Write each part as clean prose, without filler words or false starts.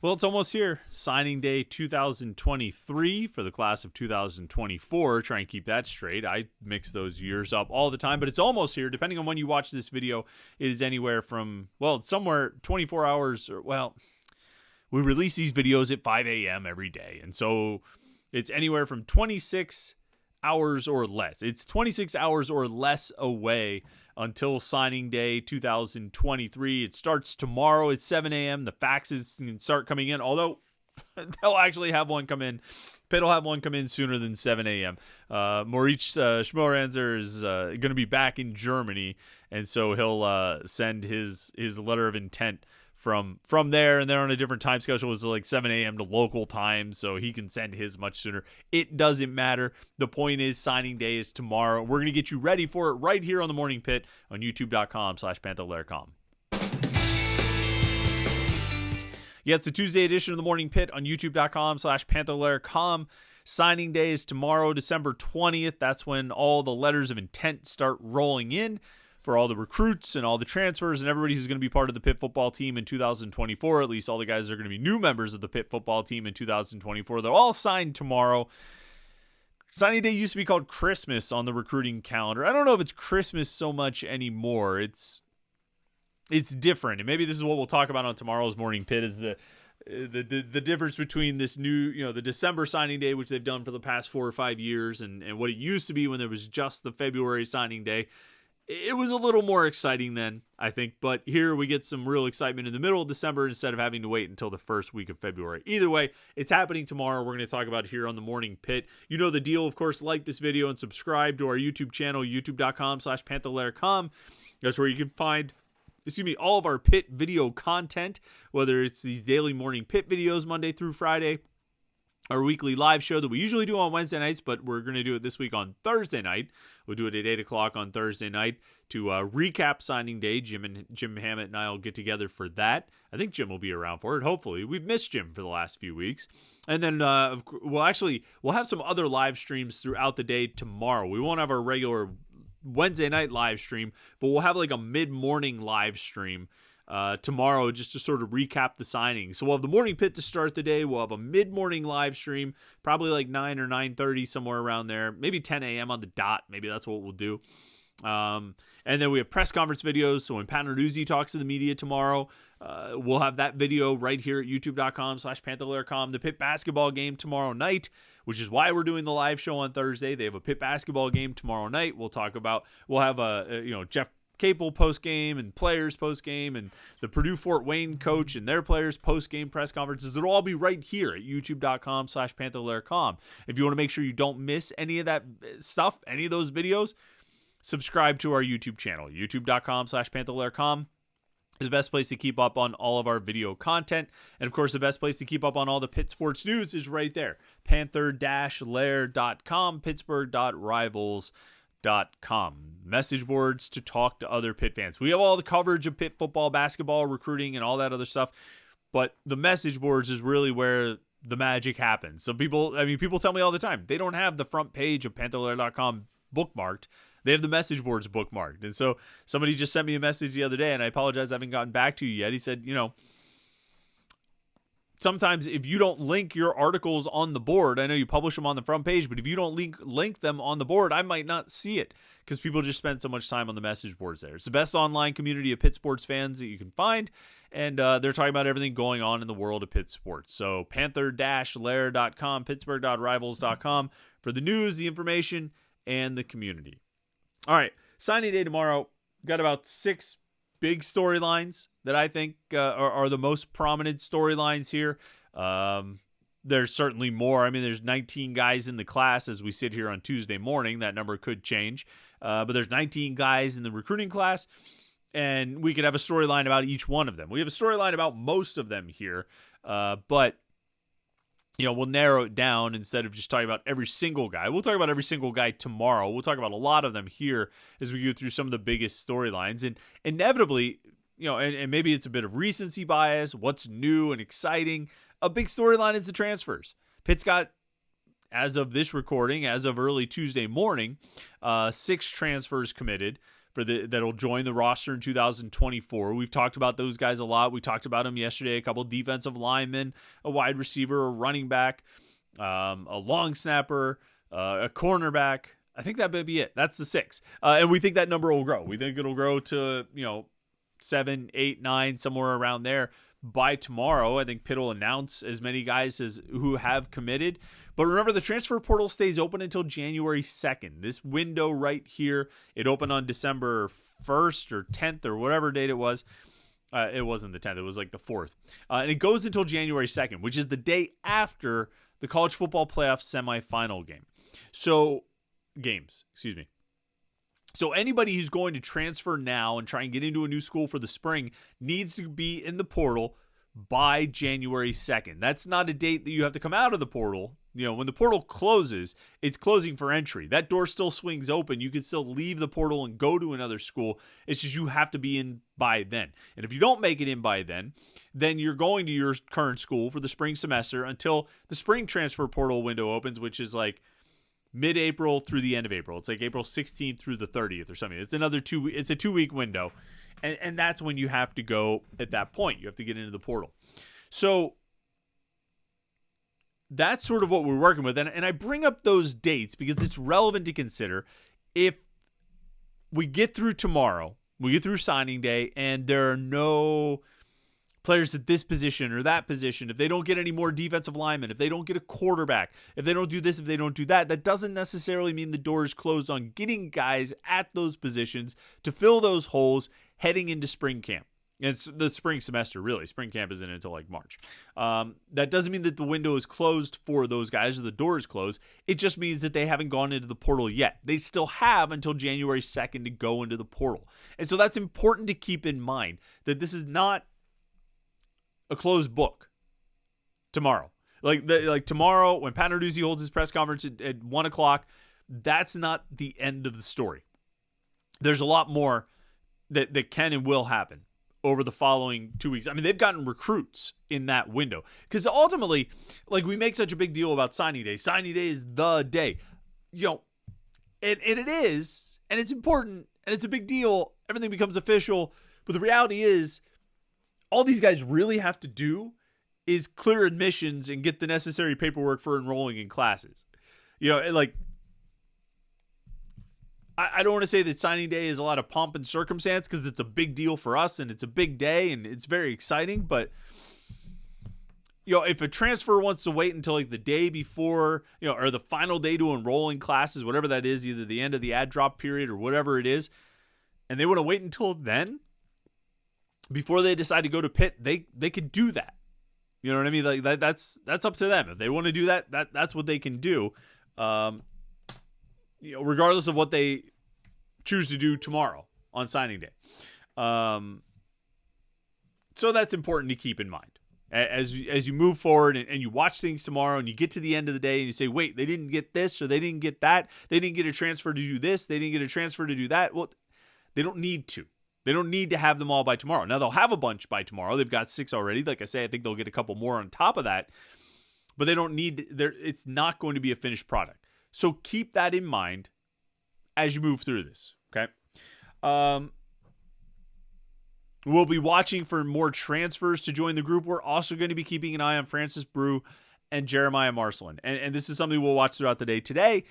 Well, it's almost here. Signing day 2023 for the class of 2024. Try and keep that straight. I mix those years up all the time, but it's almost here. Depending on when you watch this video, it is anywhere from, well, somewhere 24 hours, or, well, we release these videos at 5 a.m. every day. And so it's anywhere from 26 hours or less. It's 26 hours or less away until signing day 2023. It starts tomorrow at 7 a.m. The faxes can start coming in, although they'll actually have one come in. Pitt will have one come in sooner than 7 a.m. Maurice Schmoranzer is going to be back in Germany, and so he'll send his letter of intent from there, and they're on a different time schedule. It's like 7 a.m. to local time, so he can send his much sooner. It doesn't matter. The point is signing day is tomorrow. We're going to get you ready for it right here on the Morning Pitt on youtube.com/Panther-Lair.com. Yeah, it's the Tuesday edition of the Morning Pitt on youtube.com/Panther-Lair.com. Signing day is tomorrow, December 20th. That's when all the letters of intent start rolling in for all the recruits and all the transfers and everybody who's going to be part of the Pitt football team in 2024. At least all the guys that are going to be new members of the Pitt football team in 2024. They're all signed tomorrow. Signing day used to be called Christmas on the recruiting calendar. I don't know if it's Christmas so much anymore. It's different. And maybe this is what we'll talk about on tomorrow's Morning Pitt, is the difference between this new, the December signing day, which they've done for the past 4 or 5 years, and what it used to be when there was just the February signing day. It was a little more exciting then, I think, but here we get some real excitement in the middle of December instead of having to wait until the first week of February. Either way, it's happening tomorrow. We're going to talk about it here on the Morning Pitt. You know the deal, of course. Like this video and subscribe to our YouTube channel, youtube.com/Panther-Lair.com. That's where you can find all of our Pitt video content, whether it's these daily Morning Pitt videos Monday through Friday, our weekly live show that we usually do on Wednesday nights, but we're going to do it this week on Thursday night. We'll do it at 8 o'clock on Thursday night to recap signing day. Jim Hammett and I will get together for that. I think Jim will be around for it, hopefully. We've missed Jim for the last few weeks. And then we'll have some other live streams throughout the day tomorrow. We won't have our regular Wednesday night live stream, but we'll have like a mid-morning live stream tomorrow just to sort of recap the signing. So we'll have the Morning Pitt to start the day. We'll have a mid-morning live stream, probably like 9 or 9:30, somewhere around there. Maybe 10 a.m. on the dot. Maybe that's what we'll do. And then we have press conference videos. So when Pat Narduzzi talks to the media tomorrow, we'll have that video right here at youtube.com/Panther-Lair.com. The Pitt basketball game tomorrow night, which is why we're doing the live show on Thursday. They have a Pitt basketball game tomorrow night. We'll have Jeff Capel post-game and players post-game and the Purdue Fort Wayne coach and their players post-game press conferences. It'll all be right here at youtube.com/Panther-Lair.com. If you want to make sure you don't miss any of that stuff, any of those videos, subscribe to our YouTube channel. youtube.com/Panther-Lair.com is the best place to keep up on all of our video content. And of course, the best place to keep up on all the Pitt sports news is right there. Panther-Lair.com, Pittsburgh.rivals.com. Message boards to talk to other Pitt fans. We have all the coverage of Pitt football, basketball, recruiting, and all that other stuff. But the message boards is really where the magic happens. So people tell me all the time, they don't have the front page of Panther-Lair.com bookmarked. They have the message boards bookmarked. And so somebody just sent me a message the other day, and I apologize I haven't gotten back to you yet. He said, sometimes if you don't link your articles on the board, I know you publish them on the front page, but if you don't link them on the board, I might not see it because people just spend so much time on the message boards there. It's the best online community of Pitt sports fans that you can find, and they're talking about everything going on in the world of Pitt sports. So Panther-Lair.com, Pittsburgh.rivals.com for the news, the information, and the community. All right, signing day tomorrow. Got about 6 big storylines that I think are the most prominent storylines here. There's certainly more. I mean, there's 19 guys in the class as we sit here on Tuesday morning. That number could change. But there's 19 guys in the recruiting class, and we could have a storyline about each one of them. We have a storyline about most of them here, but we'll narrow it down instead of just talking about every single guy. We'll talk about every single guy tomorrow. We'll talk about a lot of them here as we go through some of the biggest storylines. And inevitably, and maybe it's a bit of recency bias, what's new and exciting. A big storyline is the transfers. Pitt's got, as of this recording, as of early Tuesday morning, 6 transfers committed that'll join the roster in 2024. We've talked about those guys a lot. We talked about them yesterday. A couple defensive linemen, a wide receiver, a running back, a long snapper, a cornerback. I think that may be it. That's the 6. And we think that number will grow. We think it'll grow to 7, 8, 9, somewhere around there by tomorrow. I think Pitt will announce as many guys as who have committed. But remember, the transfer portal stays open until January 2nd. This window right here, it opened on December 1st or 10th or whatever date it was. It wasn't the 10th. It was like the 4th. And it goes until January 2nd, which is the day after the college football playoff semifinal game. So anybody who's going to transfer now and try and get into a new school for the spring needs to be in the portal by January 2nd. That's not a date that you have to come out of the portal. When the portal closes, it's closing for entry. That door still swings open. You can still leave the portal and go to another school. It's just you have to be in by then. And if you don't make it in by then you're going to your current school for the spring semester until the spring transfer portal window opens, which is like mid-April through the end of April. It's like April 16th through the 30th or something. It's a 2-week window. And that's when you have to go at that point. You have to get into the portal. So that's sort of what we're working with. And I bring up those dates because it's relevant to consider. If we get through tomorrow, we get through signing day, and there are no players at this position or that position, if they don't get any more defensive linemen, if they don't get a quarterback, if they don't do this, if they don't do that, that doesn't necessarily mean the door is closed on getting guys at those positions to fill those holes heading into spring camp. And it's the spring semester, really. Spring camp isn't until like March. That doesn't mean that the window is closed for those guys or the door is closed. It just means that they haven't gone into the portal yet. They still have until January 2nd to go into the portal. And so that's important to keep in mind, that this is not a closed book tomorrow. Like tomorrow, when Pat Narduzzi holds his press conference at 1 o'clock, that's not the end of the story. There's a lot more that can and will happen over the following 2 weeks. I mean, they've gotten recruits in that window. Because ultimately, like, we make such a big deal about signing day. Signing day is the day. And it is, and it's important, and it's a big deal. Everything becomes official. But the reality is, all these guys really have to do is clear admissions and get the necessary paperwork for enrolling in classes. I don't want to say that signing day is a lot of pomp and circumstance, because it's a big deal for us and it's a big day and it's very exciting. But, if a transfer wants to wait until like the day before, or the final day to enroll in classes, whatever that is, either the end of the ad drop period or whatever it is, and they want to wait until then before they decide to go to Pitt, they could do that. You know what I mean? Like that's up to them. If they want to do that, that's what they can do. Regardless of what they choose to do tomorrow on signing day. So that's important to keep in mind as you move forward and you watch things tomorrow and you get to the end of the day and you say, wait, they didn't get this or they didn't get that. They didn't get a transfer to do this. They didn't get a transfer to do that. Well, they don't need to. They don't need to have them all by tomorrow. Now, they'll have a bunch by tomorrow. They've got 6 already. Like I say, I think they'll get a couple more on top of that. But they don't need – it's not going to be a finished product. So keep that in mind as you move through this, okay? We'll be watching for more transfers to join the group. We're also going to be keeping an eye on Francis Brew and Jeremiah Marcelin. And this is something we'll watch throughout the day today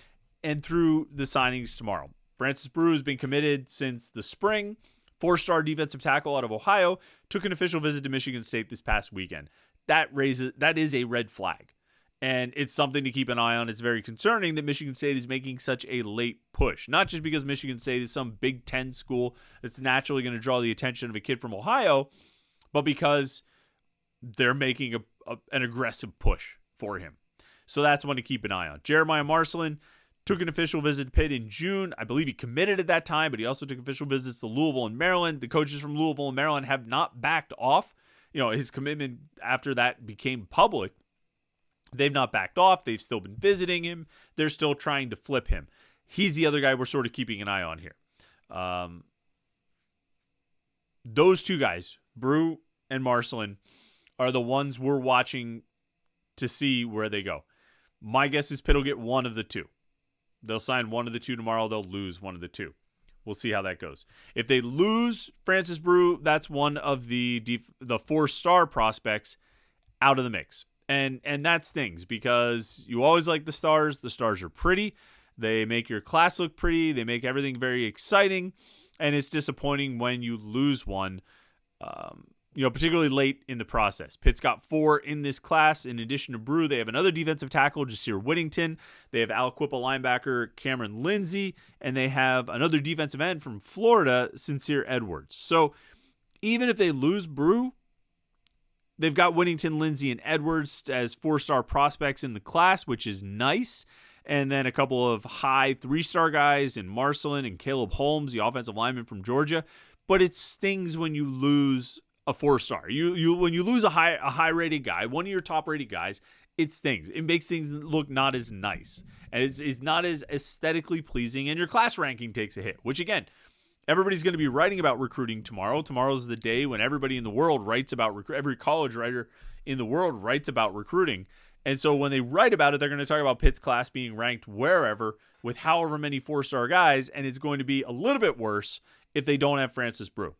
and through the signings tomorrow. Francis Brew has been committed since the spring. 4-star defensive tackle out of Ohio, took an official visit to Michigan State this past weekend. That is a red flag. And it's something to keep an eye on. It's very concerning that Michigan State is making such a late push. Not just because Michigan State is some Big Ten school that's naturally going to draw the attention of a kid from Ohio, but because they're making an aggressive push for him. So that's one to keep an eye on. Jeremiah Marcelin took an official visit to Pitt in June. I believe he committed at that time, but he also took official visits to Louisville and Maryland. The coaches from Louisville and Maryland have not backed off. His commitment after that became public. They've not backed off. They've still been visiting him. They're still trying to flip him. He's the other guy we're sort of keeping an eye on here. Those two guys, Brew and Marcelin, are the ones we're watching to see where they go. My guess is Pitt will get one of the two. They'll sign one of the two tomorrow. They'll lose one of the two. We'll see how that goes. If they lose Francis Brew, that's one of the 4-star prospects out of the mix. And that stings because you always like the stars. The stars are pretty. They make your class look pretty. They make everything very exciting. And it's disappointing when you lose one, particularly late in the process. Pitt's got 4 in this class. In addition to Brew, they have another defensive tackle, Jasir Whittington. They have Aliquippa linebacker Cameron Lindsay. And they have another defensive end from Florida, Sincere Edwards. So even if they lose Brew, they've got Whittington, Lindsay, and Edwards as 4-star prospects in the class, which is nice. And then a couple of high 3-star guys in Marcelin and Caleb Holmes, the offensive lineman from Georgia. But it stings when you lose a 4-star. When you lose a high-rated guy, one of your top-rated guys, it stings. It makes things look not as nice. And it's not as aesthetically pleasing. And your class ranking takes a hit, which, again, everybody's going to be writing about recruiting tomorrow. Tomorrow's the day when everybody in the world writes about every college writer in the world writes about recruiting. And so when they write about it, they're going to talk about Pitt's class being ranked wherever with however many 4-star guys, and it's going to be a little bit worse if they don't have Francis Brew.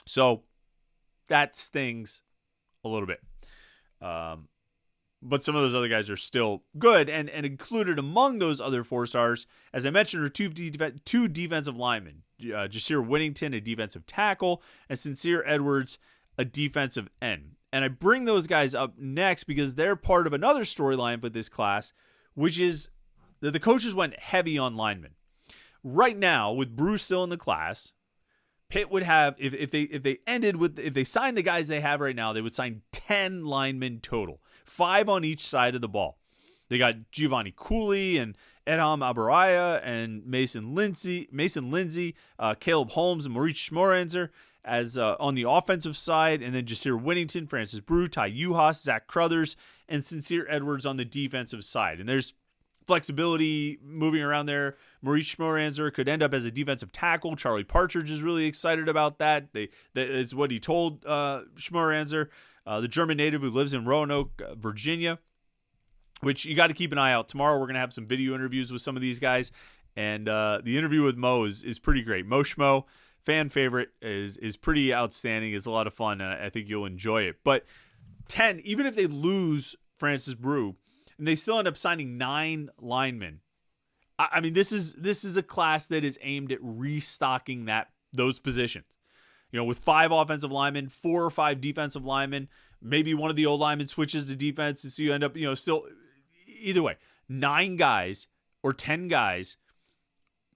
So that stings a little bit. But some of those other guys are still good, and included among those other 4-stars, as I mentioned, are two defensive linemen. Jasir Whittington, a defensive tackle, and Sincere Edwards, a defensive end. And I bring those guys up next because they're part of another storyline for this class, which is that the coaches went heavy on linemen. Right now, with Brew still in the class, Pitt would have, if they signed the guys they have right now, they would sign 10 linemen total, 5 on each side of the ball. They got Giovanni Cooley and Edham Abaraya and Mason Lindsay, Caleb Holmes and Maurice Schmorenzer as on the offensive side, and then Jasir Whittington, Francis Brew, Ty Uhas, Zach Crothers, and Sincere Edwards on the defensive side. And there's flexibility moving around there. Maurice Schmorenzer could end up as a defensive tackle. Charlie Partridge is really excited about that. That is what he told Schmorenzer, the German native who lives in Roanoke, Virginia, which you got to keep an eye out. Tomorrow we're going to have some video interviews with some of these guys, and the interview with Mo is pretty great. Mo Schmo, fan favorite, is pretty outstanding. It's a lot of fun, and I think you'll enjoy it. But 10, even if they lose Francis Brew, and they still end up signing 9 linemen. I mean, this is a class that is aimed at restocking those positions. With 5 offensive linemen, 4 or 5 defensive linemen, maybe one of the old linemen switches to defense, so you end up, still either way, 9 guys or 10 guys.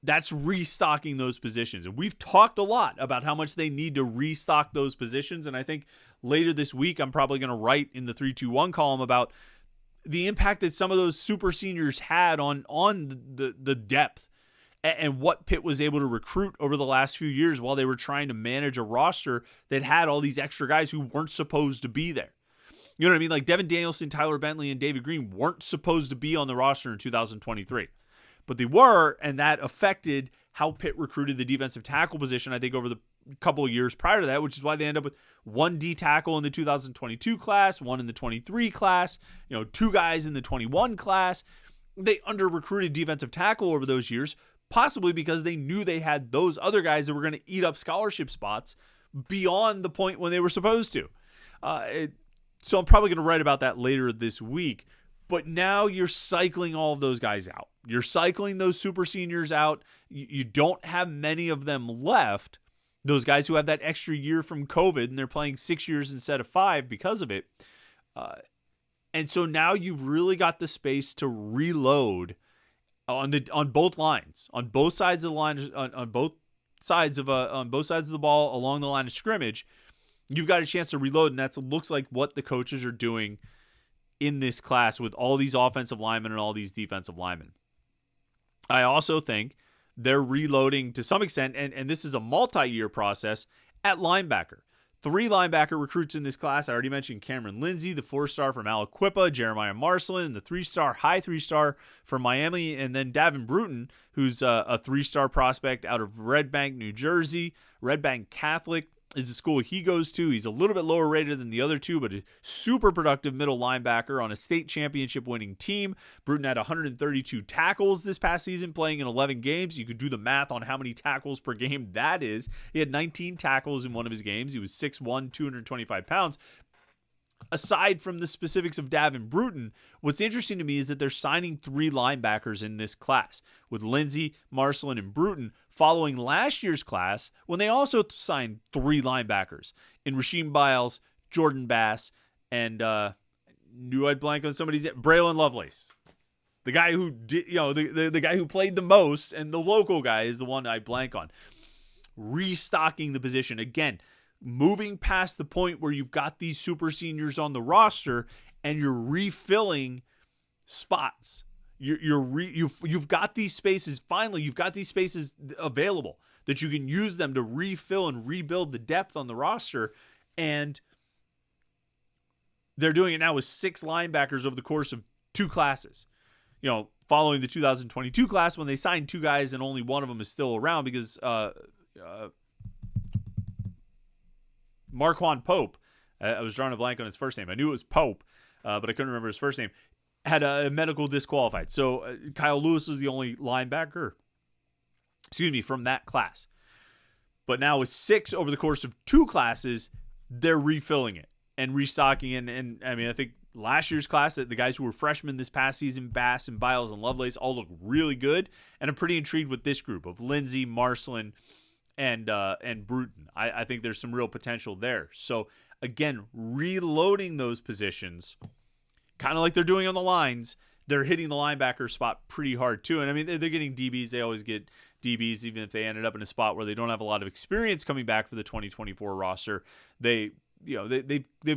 That's restocking those positions. And we've talked a lot about how much they need to restock those positions. And I think later this week, I'm probably going to write in the 321 column about the impact that some of those super seniors had on the depth and what Pitt was able to recruit over the last few years while they were trying to manage a roster that had all these extra guys who weren't supposed to be there. You know what I mean? Like Devin Danielson, Tyler Bentley, and David Green weren't supposed to be on the roster in 2023. But they were, and that affected how Pitt recruited the defensive tackle position, I think, over the couple of years prior to that, which is why they end up with 1 D tackle in the 2022 class, 1 in the 23 class, 2 guys in the 21 class. They under-recruited defensive tackle over those years, possibly because they knew they had those other guys that were going to eat up scholarship spots beyond the point when they were supposed to. So I'm probably going to write about that later this week. But now you're cycling all of those guys out. You're cycling those super seniors out. You don't have many of them left. Those guys who have that extra year from COVID and they're playing 6 years instead of 5 because of it. And so now you've really got the space to reload on both lines, on both sides of the line, on both sides of the ball along the line of scrimmage. You've got a chance to reload, and that looks like what the coaches are doing in this class with all these offensive linemen and all these defensive linemen. I also think they're reloading to some extent, and this is a multi-year process, at linebacker. 3 linebacker recruits in this class. I already mentioned Cameron Lindsay, the 4-star from Aliquippa, Jeremiah Marcelin, the 3-star, high 3-star from Miami, and then Davin Bruton, who's a 3-star prospect out of Red Bank, New Jersey, Red Bank Catholic is the school he goes to. He's a little bit lower rated than the other two, but a super productive middle linebacker on a state championship winning team. Bruton had 132 tackles this past season, playing in 11 games. You could do the math on how many tackles per game that is. He had 19 tackles in one of his games. He was 6'1", 225 pounds. Aside from the specifics of Davin Bruton, what's interesting to me is that they're signing 3 linebackers in this class, with Lindsey, Marcelin, and Bruton following last year's class when they also signed 3 linebackers in Rasheem Biles, Jordan Bass, and knew I'd blank on somebody's Braylon Lovelace. The guy who did, the guy who played the most, and the local guy is the one I blank on. Restocking the position again. Moving past the point where you've got these super seniors on the roster and you're refilling spots. You've got these spaces. Finally, you've got these spaces available that you can use them to refill and rebuild the depth on the roster. And they're doing it now with 6 linebackers over the course of 2 classes. Following the 2022 class when they signed 2 guys and only one of them is still around because Marquand Pope, I was drawing a blank on his first name. I knew it was Pope, but I couldn't remember his first name, had a medical disqualified. So Kyle Lewis was the only linebacker, from that class. But now with 6 over the course of 2 classes, they're refilling it and restocking it. And I mean, I think last year's class, the guys who were freshmen this past season, Bass and Biles and Lovelace, all look really good. And I'm pretty intrigued with this group of Lindsey, Marcelin, and Bruton. I think there's some real potential there. So again, reloading those positions, kind of like they're doing on the lines, they're hitting the linebacker spot pretty hard too. And I mean, they're getting DBs. They always get DBs, even if they ended up in a spot where they don't have a lot of experience coming back for the 2024 roster. They've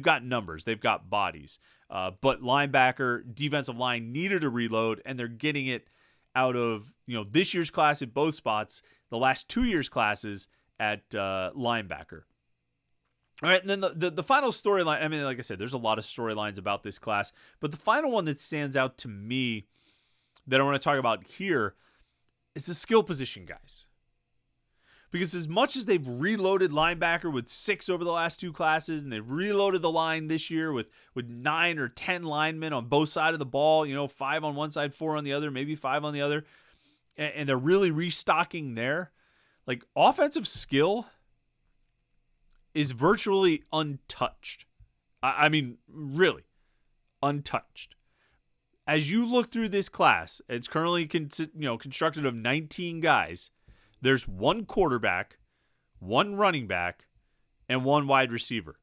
got numbers, they've got bodies. But linebacker, defensive line needed a reload, and they're getting it out of this year's class at both spots, the last 2 years' classes at linebacker. All right, and then the final storyline, I mean, like I said, there's a lot of storylines about this class, but the final one that stands out to me that I want to talk about here is the skill position guys. Because as much as they've reloaded linebacker with 6 over the last 2 classes, and they've reloaded the line this year with 9 or 10 linemen on both sides of the ball, 5 on one side, 4 on the other, maybe 5 on the other, and they're really restocking there, like offensive skill is virtually untouched. I mean, really untouched. As you look through this class, it's currently constructed of 19 guys. There's 1 quarterback, 1 running back, and 1 wide receiver,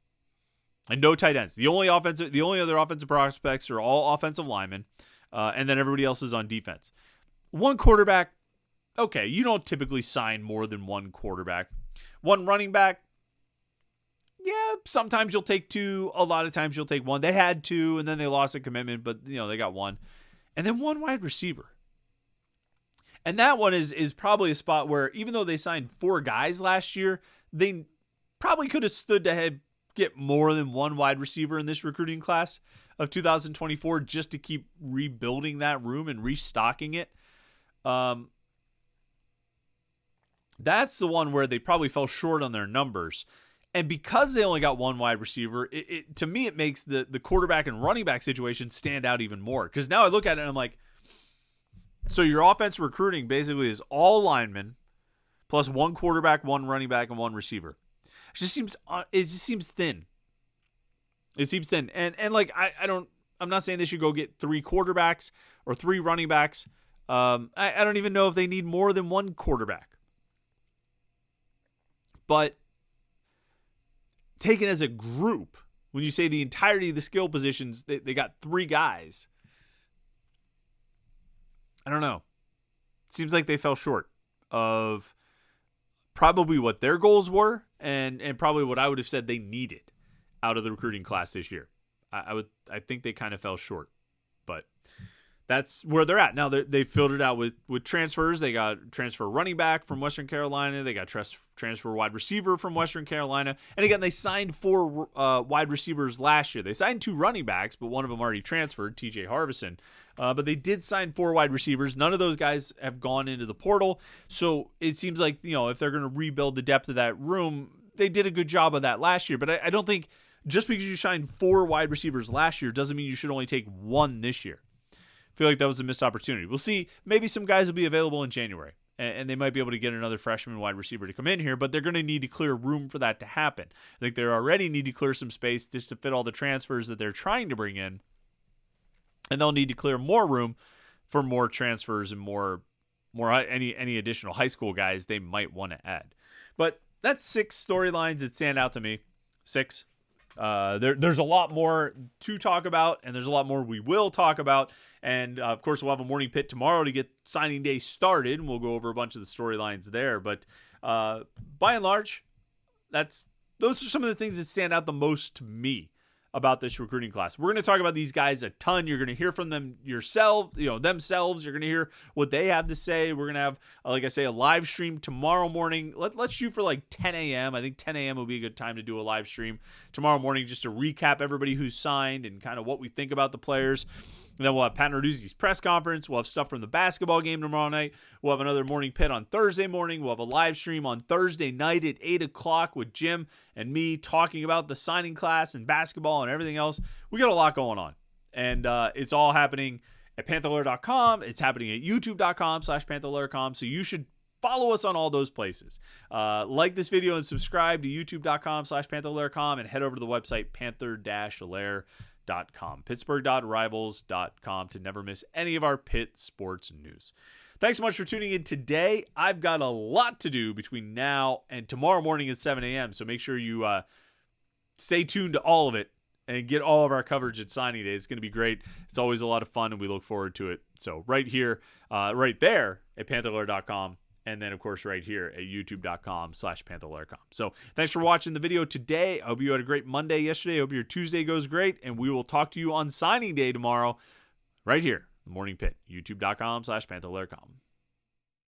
and no tight ends. The only other offensive prospects are all offensive linemen, and then everybody else is on defense. 1 quarterback, okay, you don't typically sign more than 1 quarterback. 1 running back, yeah, sometimes you'll take 2. A lot of times you'll take 1. They had 2, and then they lost a commitment, but they got 1, and then 1 wide receiver. And that one is probably a spot where, even though they signed 4 guys last year, they probably could have stood to get more than 1 wide receiver in this recruiting class of 2024 just to keep rebuilding that room and restocking it. That's the one where they probably fell short on their numbers. And because they only got 1 wide receiver, to me, it makes the quarterback and running back situation stand out even more. Because now I look at it and I'm like, so your offense recruiting basically is all linemen plus 1 quarterback, 1 running back, and 1 receiver. It just seems thin. It seems thin. And like, I'm not saying they should go get 3 quarterbacks or 3 running backs. I don't even know if they need more than 1 quarterback. But taken as a group, when you say the entirety of the skill positions, they got 3 guys. I don't know. It seems like they fell short of probably what their goals were and probably what I would have said they needed out of the recruiting class this year. I think they kind of fell short, but that's where they're at. Now they filled it out with transfers. They got transfer running back from Western Carolina. They got transfer wide receiver from Western Carolina. And again, they signed 4 wide receivers last year. They signed 2 running backs, but one of them already transferred, TJ Harbison. But they did sign 4 wide receivers. None of those guys have gone into the portal. So it seems like, if they're going to rebuild the depth of that room, they did a good job of that last year, but I don't think just because you signed 4 wide receivers last year doesn't mean you should only take 1 this year. I feel like that was a missed opportunity. We'll see. Maybe some guys will be available in January, and they might be able to get another freshman wide receiver to come in here, but they're going to need to clear room for that to happen. I think they already need to clear some space just to fit all the transfers that they're trying to bring in, and they'll need to clear more room for more transfers and more any additional high school guys they might want to add. But that's 6 storylines that stand out to me. 6. There's a lot more to talk about, and there's a lot more we will talk about. And, of course, we'll have a Morning Pit tomorrow to get signing day started, and we'll go over a bunch of the storylines there. But by and large, those are some of the things that stand out the most to me about this recruiting class. We're going to talk about these guys a ton. You're going to hear from them themselves. You're going to hear what they have to say. We're going to have, like I say, a live stream tomorrow morning. Let's shoot for like 10 a.m. I think 10 a.m. will be a good time to do a live stream tomorrow morning just to recap everybody who's signed and kind of what we think about the players. And then we'll have Pat Narduzzi's press conference. We'll have stuff from the basketball game tomorrow night. We'll have another Morning Pit on Thursday morning. We'll have a live stream on Thursday night at 8 o'clock with Jim and me talking about the signing class and basketball and everything else. We got a lot going on. And it's all happening at Panther-Lair.com. It's happening at YouTube.com/Panther-Lair.com. So you should follow us on all those places. Like this video and subscribe to YouTube.com/Panther-Lair.com and head over to the website Panther-Lair.com. Pittsburgh.rivals.com to never miss any of our Pitt sports news. Thanks so much for tuning in today. I've got a lot to do between now and tomorrow morning at 7 a.m. So make sure you stay tuned to all of it and get all of our coverage at signing day. It's going to be great. It's always a lot of fun, and we look forward to it. So right here, right there at Panther-Lair.com. And then, of course, right here at youtube.com/Panther-Lair.com. So thanks for watching the video today. I hope you had a great Monday yesterday. I hope your Tuesday goes great. And we will talk to you on signing day tomorrow right here, the Morning Pit, youtube.com/Panther-Lair.com.